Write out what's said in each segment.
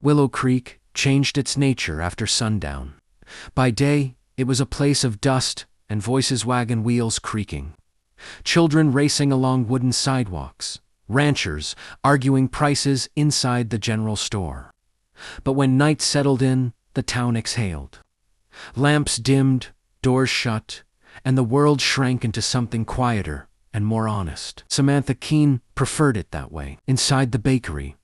Willow Creek changed its nature after sundown. By day, it was a place of dust and voices, wagon wheels creaking, children racing along wooden sidewalks, ranchers arguing prices inside the general store. But when night settled in, the town exhaled. Lamps dimmed, doors shut, and the world shrank into something quieter and more honest. Samantha Keene preferred it that way. Inside the bakery,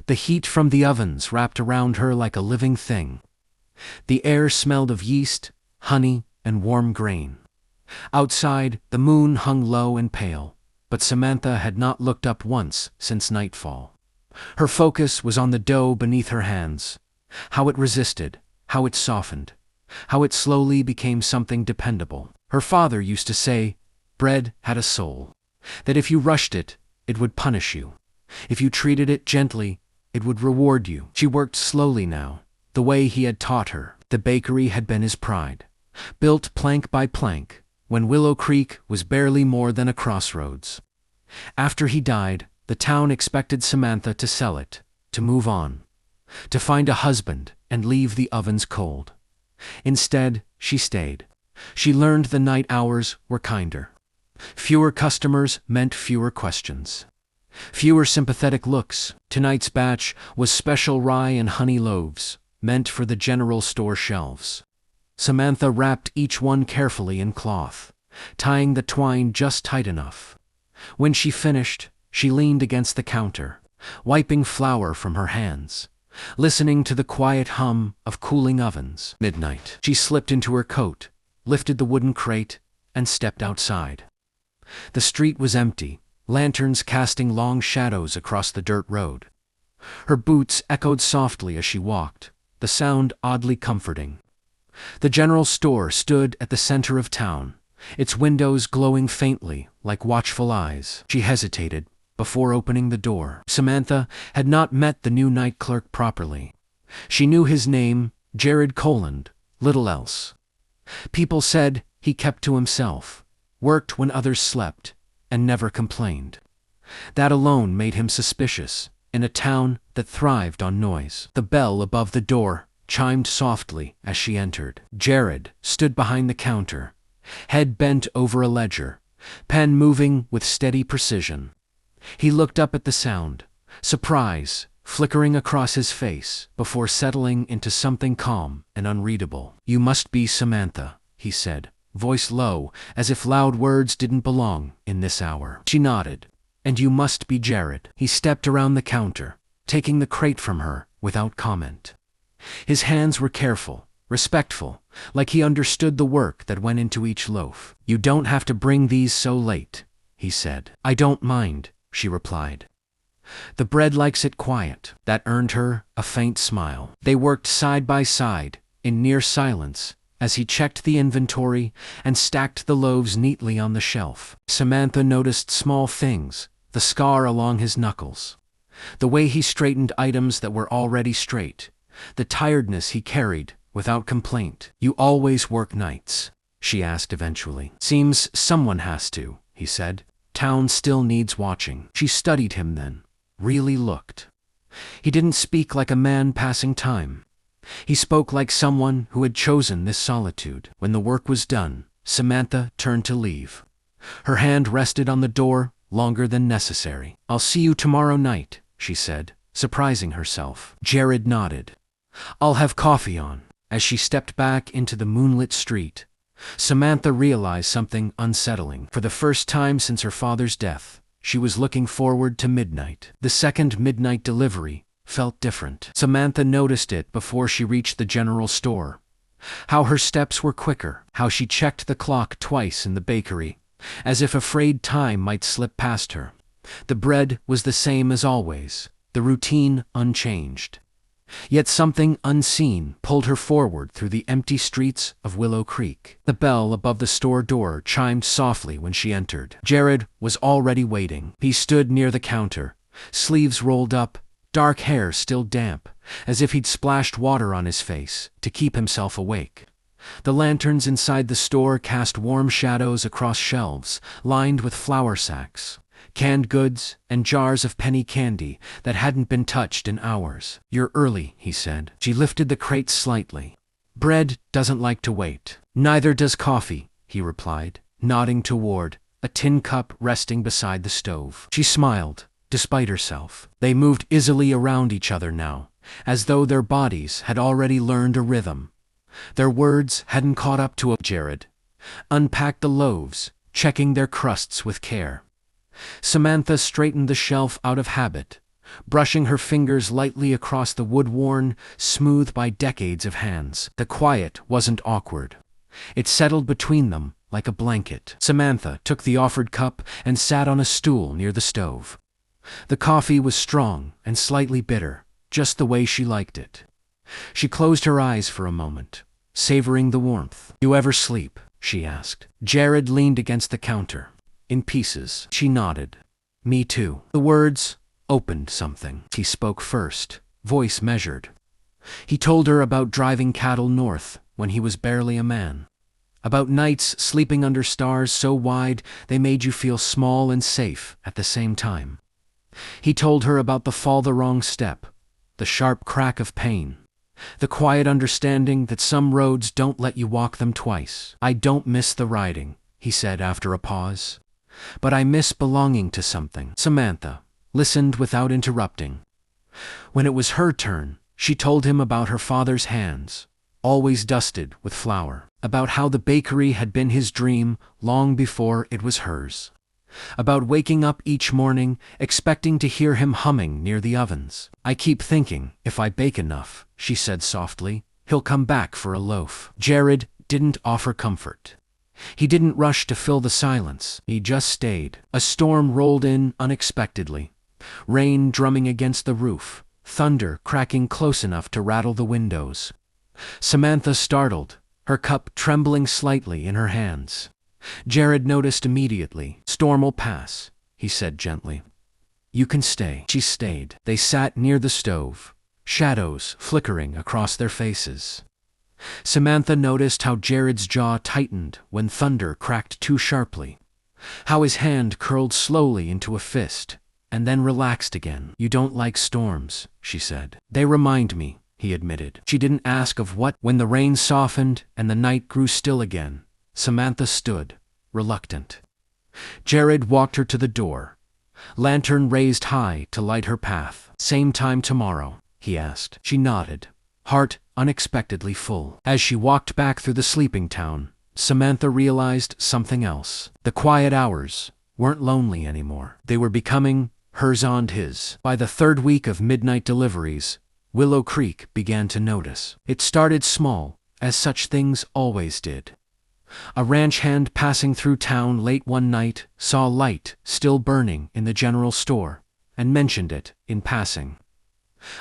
the heat from the ovens wrapped around her like a living thing. The air smelled of yeast, honey, and warm grain. Outside, the moon hung low and pale, but Samantha had not looked up once since nightfall. Her focus was on the dough beneath her hands, how it resisted, how it softened, how it slowly became something dependable. Her father used to say, bread had a soul, that if you rushed it, it would punish you. If you treated it gently, it would reward you. She worked slowly now, the way he had taught her. The bakery had been his pride, built plank by plank, when Willow Creek was barely more than a crossroads. After he died, the town expected Samantha to sell it, to move on, to find a husband and leave the ovens cold. Instead, she stayed. She learned the night hours were kinder. Fewer customers meant fewer questions. Fewer sympathetic looks. Tonight's batch was special rye and honey loaves, meant for the general store shelves. Samantha wrapped each one carefully in cloth, tying the twine just tight enough. When she finished, she leaned against the counter, wiping flour from her hands, listening to the quiet hum of cooling ovens. Midnight. She slipped into her coat, lifted the wooden crate, and stepped outside. The street was empty, lanterns casting long shadows across the dirt road. Her boots echoed softly as she walked, the sound oddly comforting. The general store stood at the center of town, its windows glowing faintly like watchful eyes. She hesitated before opening the door. Samantha had not met the new night clerk properly. She knew his name, Jared Coland, little else. People said he kept to himself, worked when others slept, and never complained. That alone made him suspicious in a town that thrived on noise. The bell above the door chimed softly as she entered. Jared stood behind the counter, head bent over a ledger, pen moving with steady precision. He looked up at the sound, surprise flickering across his face before settling into something calm and unreadable. "You must be Samantha," he said, voice low, as if loud words didn't belong in this hour. She nodded. "And you must be Jared." He stepped around the counter, taking the crate from her without comment. His hands were careful, respectful, like he understood the work that went into each loaf. "You don't have to bring these so late," he said. "I don't mind," she replied. "The bread likes it quiet." That earned her a faint smile. They worked side by side, in near silence, as he checked the inventory and stacked the loaves neatly on the shelf. Samantha noticed small things, the scar along his knuckles, the way he straightened items that were already straight, the tiredness he carried without complaint. "You always work nights?" she asked eventually. "Seems someone has to," he said. "Town still needs watching." She studied him then, really looked. He didn't speak like a man passing time. He spoke like someone who had chosen this solitude. When the work was done, Samantha turned to leave. Her hand rested on the door longer than necessary. "I'll see you tomorrow night," she said, surprising herself. Jared nodded. "I'll have coffee on." As she stepped back into the moonlit street, Samantha realized something unsettling. For the first time since her father's death, she was looking forward to midnight. The second midnight delivery felt different. Samantha noticed it before she reached the general store. How her steps were quicker, how she checked the clock twice in the bakery, as if afraid time might slip past her. The bread was the same as always, the routine unchanged. Yet something unseen pulled her forward through the empty streets of Willow Creek. The bell above the store door chimed softly when she entered. Jared was already waiting. He stood near the counter, sleeves rolled up, dark hair still damp, as if he'd splashed water on his face to keep himself awake. The lanterns inside the store cast warm shadows across shelves lined with flour sacks. canned goods, and jars of penny candy that hadn't been touched in hours. "You're early," he said. She lifted the crates slightly. "Bread doesn't like to wait." "Neither does coffee," he replied, nodding toward a tin cup resting beside the stove. She smiled, despite herself. They moved easily around each other now, as though their bodies had already learned a rhythm. Their words hadn't caught up to Jared. Unpacked the loaves, checking their crusts with care. Samantha straightened the shelf out of habit, brushing her fingers lightly across the wood worn, smooth by decades of hands. The quiet wasn't awkward. It settled between them like a blanket. Samantha took the offered cup and sat on a stool near the stove. The coffee was strong and slightly bitter, just the way she liked it. She closed her eyes for a moment, savoring the warmth. "You ever sleep?" she asked. Jared leaned against the counter. "In pieces." She nodded. "Me too." The words opened something. He spoke first, voice measured. He told her about driving cattle north when he was barely a man. About nights sleeping under stars so wide they made you feel small and safe at the same time. He told her about the fall the wrong step, the sharp crack of pain, the quiet understanding that some roads don't let you walk them twice. "I don't miss the riding," he said after a pause. "But I miss belonging to something." Samantha listened without interrupting. When it was her turn, she told him about her father's hands, always dusted with flour, about how the bakery had been his dream long before it was hers, about waking up each morning expecting to hear him humming near the ovens. "I keep thinking, if I bake enough," she said softly, "he'll come back for a loaf." Jared didn't offer comfort. He didn't rush to fill the silence. He just stayed. A storm rolled in unexpectedly. Rain drumming against the roof, thunder cracking close enough to rattle the windows. Samantha startled, her cup trembling slightly in her hands. Jared noticed immediately. "Storm'll pass," he said gently. "You can stay." She stayed. They sat near the stove, shadows flickering across their faces. Samantha noticed how Jared's jaw tightened when thunder cracked too sharply, how his hand curled slowly into a fist, and then relaxed again. "You don't like storms," she said. "They remind me," he admitted. She didn't ask of what. When the rain softened and the night grew still again, Samantha stood, reluctant. Jared walked her to the door, lantern raised high to light her path. "Same time tomorrow?" he asked. She nodded, heart unexpectedly full. As she walked back through the sleeping town, Samantha realized something else. The quiet hours weren't lonely anymore. They were becoming hers and his. By the third week of midnight deliveries, Willow Creek began to notice. It started small, as such things always did. A ranch hand passing through town late one night saw a light still burning in the general store, and mentioned it in passing.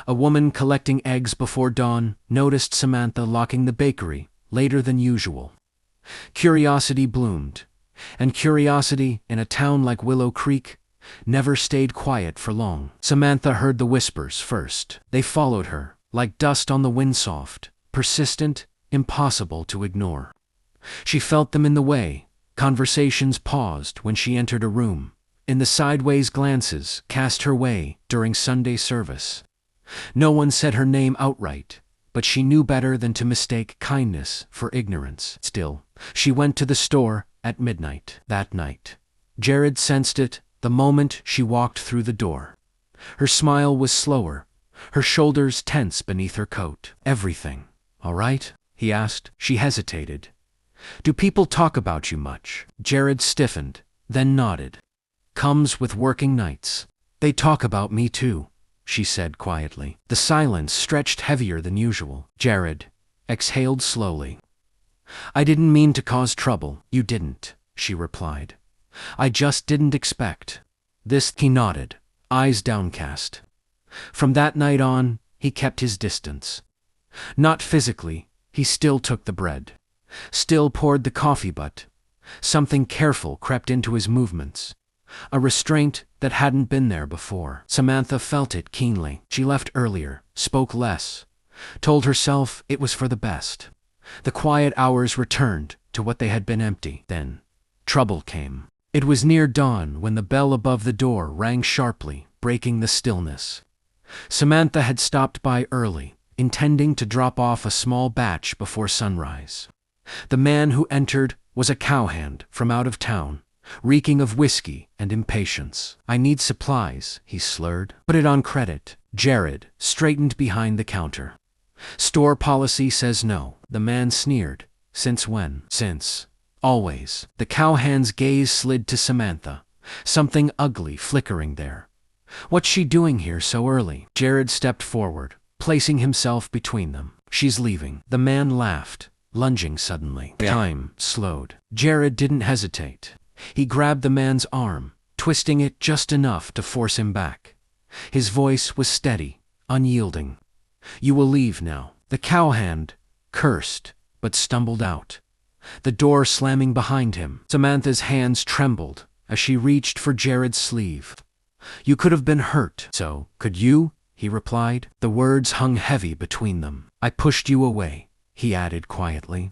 A woman collecting eggs before dawn noticed Samantha locking the bakery later than usual. Curiosity bloomed, and curiosity in a town like Willow Creek never stayed quiet for long. Samantha heard the whispers first. They followed her, like dust on the windsoft, persistent, impossible to ignore. She felt them in the way. Conversations paused when she entered a room, in the sideways glances cast her way during Sunday service. No one said her name outright, but she knew better than to mistake kindness for ignorance. Still, she went to the store at midnight that night. Jared sensed it the moment she walked through the door. Her smile was slower, her shoulders tense beneath her coat. "Everything all right?" he asked. She hesitated. "Do people talk about you much?" Jared stiffened, then nodded. "Comes with working nights." "They talk about me too," she said quietly. The silence stretched heavier than usual. Jared exhaled slowly. "I didn't mean to cause trouble." "You didn't," she replied. "I just didn't expect this." He nodded, eyes downcast. From that night on, he kept his distance. Not physically, he still took the bread, still poured the coffee, but something careful crept into his movements, a restraint that hadn't been there before. Samantha felt it keenly. She left earlier, spoke less, told herself it was for the best. The quiet hours returned to what they had been empty. Then trouble came. It was near dawn when the bell above the door rang sharply, breaking the stillness. Samantha had stopped by early, intending to drop off a small batch before sunrise. The man who entered was a cowhand from out of town, reeking of whiskey and impatience. "I need supplies," he slurred. "Put it on credit." Jared straightened behind the counter. "Store policy says no." The man sneered. "Since when?" "Since. Always." The cowhand's gaze slid to Samantha, something ugly flickering there. "What's she doing here so early?" Jared stepped forward, placing himself between them. "She's leaving." The man laughed, lunging suddenly. Time slowed. Jared didn't hesitate. He grabbed the man's arm, twisting it just enough to force him back. His voice was steady, unyielding. "You will leave now." The cowhand cursed, but stumbled out, the door slamming behind him. Samantha's hands trembled as she reached for Jared's sleeve. "You could have been hurt." "So, could you?" he replied. The words hung heavy between them. "I pushed you away," he added quietly,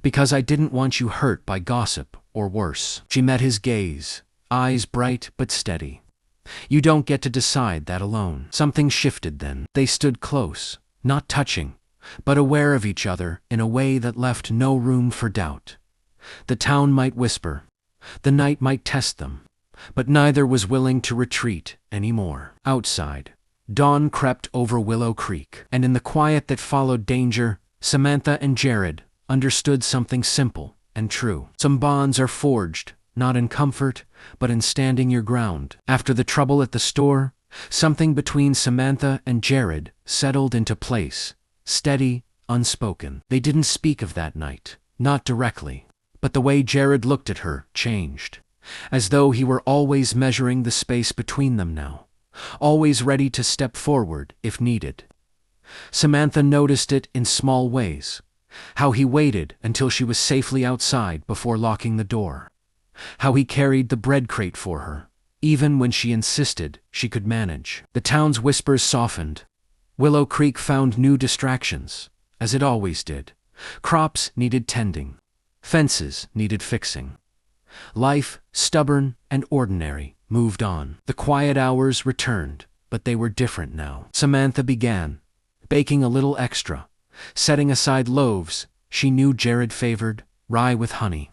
"because I didn't want you hurt by gossip or worse." She met his gaze, eyes bright but steady. "You don't get to decide that alone." Something shifted then. They stood close, not touching, but aware of each other in a way that left no room for doubt. The town might whisper, the night might test them, but neither was willing to retreat anymore. Outside, dawn crept over Willow Creek, and in the quiet that followed danger, Samantha and Jared understood something simple and true. Some bonds are forged, not in comfort, but in standing your ground. After the trouble at the store, something between Samantha and Jared settled into place, steady, unspoken. They didn't speak of that night, not directly, but the way Jared looked at her changed, as though he were always measuring the space between them now, always ready to step forward if needed. Samantha noticed it in small ways, how he waited until she was safely outside before locking the door, how he carried the bread crate for her, even when she insisted she could manage. The town's whispers softened. Willow Creek found new distractions, as it always did. Crops needed tending. Fences needed fixing. Life, stubborn and ordinary, moved on. The quiet hours returned, but they were different now. Samantha began, baking a little extra, setting aside loaves she knew Jared favored, rye with honey.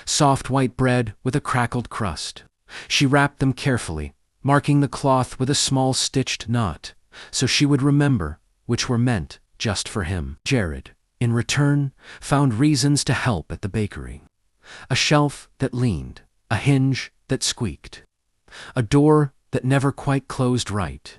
Soft white bread with a crackled crust. She wrapped them carefully, marking the cloth with a small stitched knot, so she would remember which were meant just for him. Jared, in return, found reasons to help at the bakery. A shelf that leaned, a hinge that squeaked, a door that never quite closed right.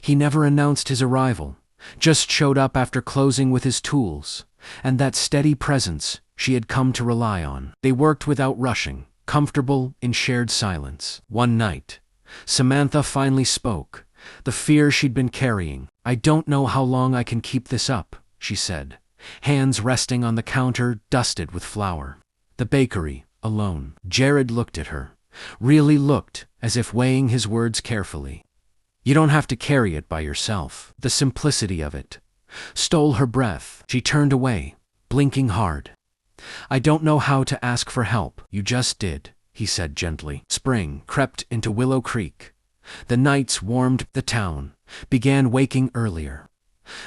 He never announced his arrival, just showed up after closing with his tools, and that steady presence she had come to rely on. They worked without rushing, comfortable in shared silence. One night, Samantha finally spoke, the fear she'd been carrying. "I don't know how long I can keep this up," she said, hands resting on the counter dusted with flour. The bakery, alone. Jared looked at her, really looked as if weighing his words carefully. "You don't have to carry it by yourself." The simplicity of it stole her breath. She turned away, blinking hard. "I don't know how to ask for help." "You just did," he said gently. Spring crept into Willow Creek. The nights warmed. The town began waking earlier.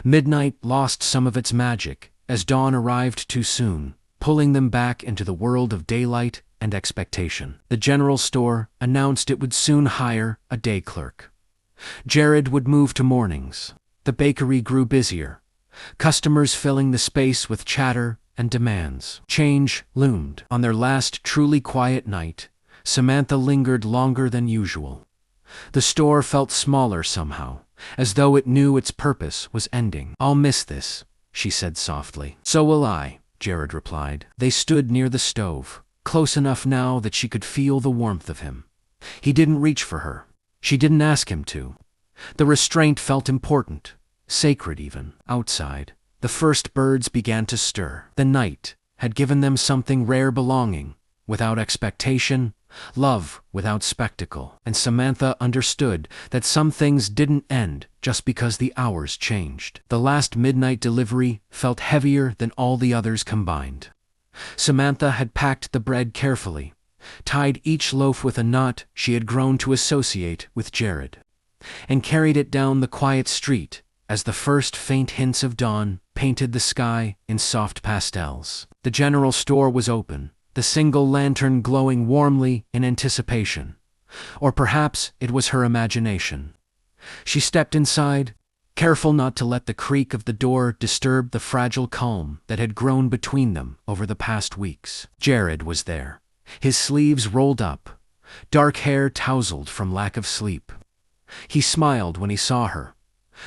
Midnight lost some of its magic as dawn arrived too soon, pulling them back into the world of daylight and expectation. The general store announced it would soon hire a day clerk. Jared would move to mornings. The bakery grew busier, customers filling the space with chatter and demands. Change loomed. On their last truly quiet night, Samantha lingered longer than usual. The store felt smaller somehow, as though it knew its purpose was ending. "I'll miss this," she said softly. "So will I," Jared replied. They stood near the stove, close enough now that she could feel the warmth of him. He didn't reach for her. She didn't ask him to. The restraint felt important, sacred even. Outside, the first birds began to stir. The night had given them something rare, belonging, without expectation, love without spectacle. And Samantha understood that some things didn't end just because the hours changed. The last midnight delivery felt heavier than all the others combined. Samantha had packed the bread carefully, tied each loaf with a knot she had grown to associate with Jared, and carried it down the quiet street as the first faint hints of dawn painted the sky in soft pastels. The general store was open, the single lantern glowing warmly in anticipation. Or perhaps it was her imagination. She stepped inside, careful not to let the creak of the door disturb the fragile calm that had grown between them over the past weeks. Jared was there, his sleeves rolled up, dark hair tousled from lack of sleep. He smiled when he saw her,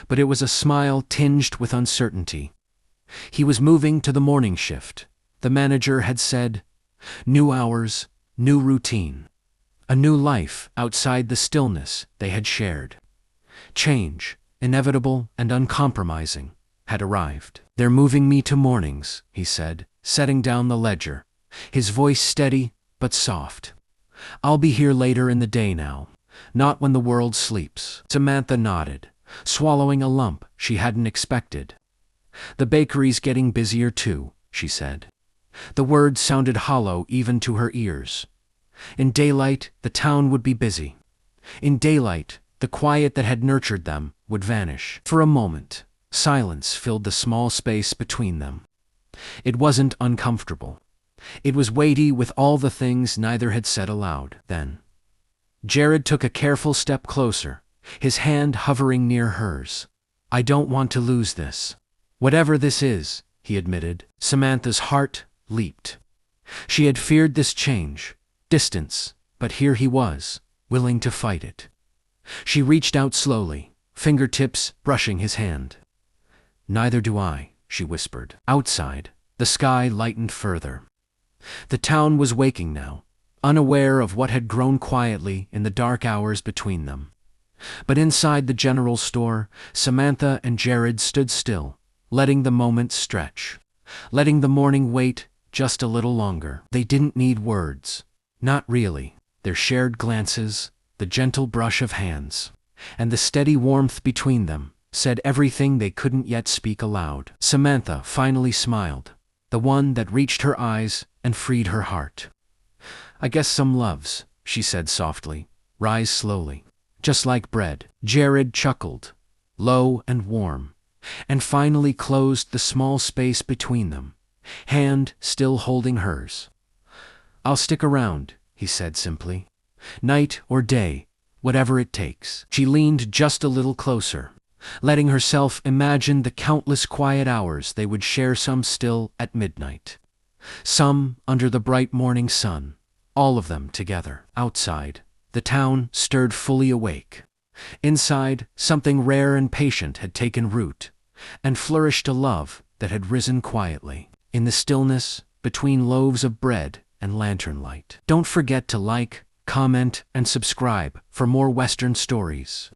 but it was a smile tinged with uncertainty. He was moving to the morning shift, the manager had said. New hours, new routine. A new life outside the stillness they had shared. Change, inevitable and uncompromising, had arrived. "They're moving me to mornings," he said, setting down the ledger, his voice steady but soft. "I'll be here later in the day now, not when the world sleeps." Samantha nodded, swallowing a lump she hadn't expected. "The bakery's getting busier too," she said. The words sounded hollow even to her ears. In daylight, the town would be busy. In daylight, the quiet that had nurtured them would vanish. For a moment, silence filled the small space between them. It wasn't uncomfortable. It was weighty with all the things neither had said aloud. Then, Jared took a careful step closer, his hand hovering near hers. "I don't want to lose this. Whatever this is," he admitted. Samantha's heart leaped. She had feared this change, distance, but here he was, willing to fight it. She reached out slowly, fingertips brushing his hand. "Neither do I," she whispered. Outside, the sky lightened further. The town was waking now, unaware of what had grown quietly in the dark hours between them. But inside the general store, Samantha and Jared stood still, letting the moment stretch, letting the morning wait just a little longer. They didn't need words. Not really. Their shared glances, the gentle brush of hands, and the steady warmth between them said everything they couldn't yet speak aloud. Samantha finally smiled, the one that reached her eyes and freed her heart. "I guess some loaves," she said softly, "rise slowly, just like bread." Jared chuckled, low and warm, and finally closed the small space between them, hand still holding hers. "I'll stick around," he said simply. "Night or day, whatever it takes." She leaned just a little closer, letting herself imagine the countless quiet hours they would share, some still at midnight, some under the bright morning sun, all of them together. Outside, the town stirred fully awake. Inside, something rare and patient had taken root, and flourished a love that had risen quietly, in the stillness between loaves of bread and lantern light. Don't forget to like, comment, and subscribe for more Western stories.